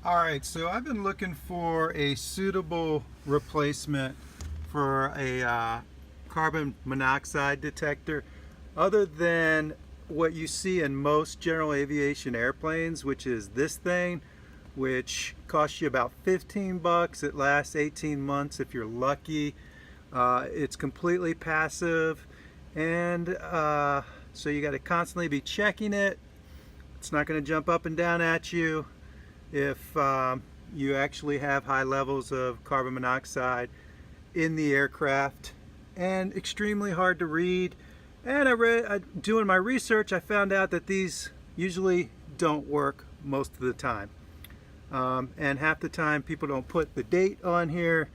Alright, so I've been looking for a suitable replacement for a carbon monoxide detector other than what you see in most general aviation airplanes, which is this thing, which costs you about 15 bucks. It lasts 18 months if you're lucky. It's completely passive, and so you got to constantly be checking it. It's not going to jump up and down at you if you actually have high levels of carbon monoxide in the aircraft, and extremely hard to read. And doing my research, I found out that these usually don't work most of the time. And half the time people don't put the date on here,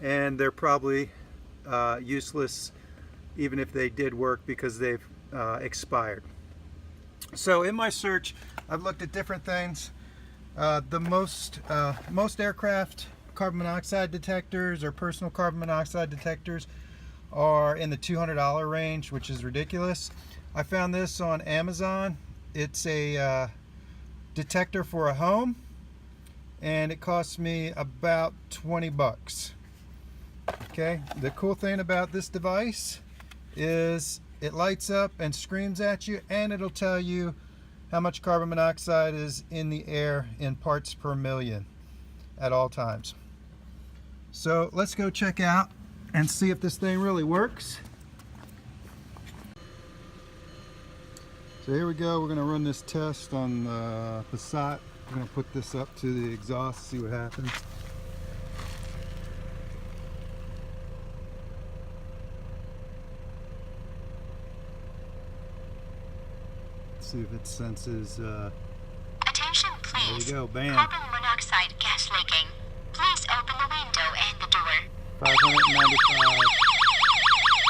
and they're probably useless even if they did work because they've expired. So in my search, I've looked at different things. Most aircraft carbon monoxide detectors or personal carbon monoxide detectors are in the $200 range, which is ridiculous. I found this on Amazon. It's a detector for a home, and it cost me about 20 bucks. Okay, the cool thing about this device is it lights up and screams at you, and it'll tell you how much carbon monoxide is in the air in parts per million at all times. So let's go check out and see if this thing really works. So here we go. We're going to run this test on the Passat. I'm going to put this up to the exhaust, see what happens. See if it senses. Attention, please. There we go. Bam. Carbon monoxide gas leaking. Please open the window and the door. 595.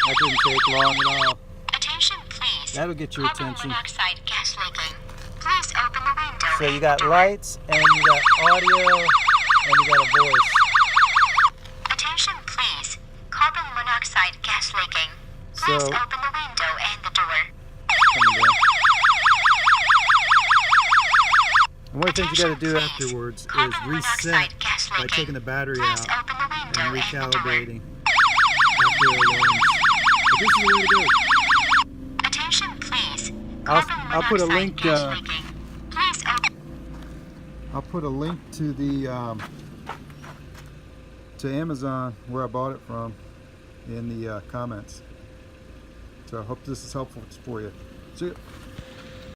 That didn't take long at all. Attention, please. That'll get your Carbon attention. monoxide gas leaking. Please open the window. So you and got the door. lights, and you got audio, and you got a voice. Attention, please. Carbon monoxide gas leaking. Please So- open the window and the door. Coming down. And one of the things you got to do afterwards is reset by taking the battery Please out open the window and and the door. recalibrating after it alarms. But this is the way to do it. Attention, please. I'll put a link. Gas leaking. Please open. I'll put a link to the to Amazon where I bought it from in the comments. So I hope this is helpful for you. See ya.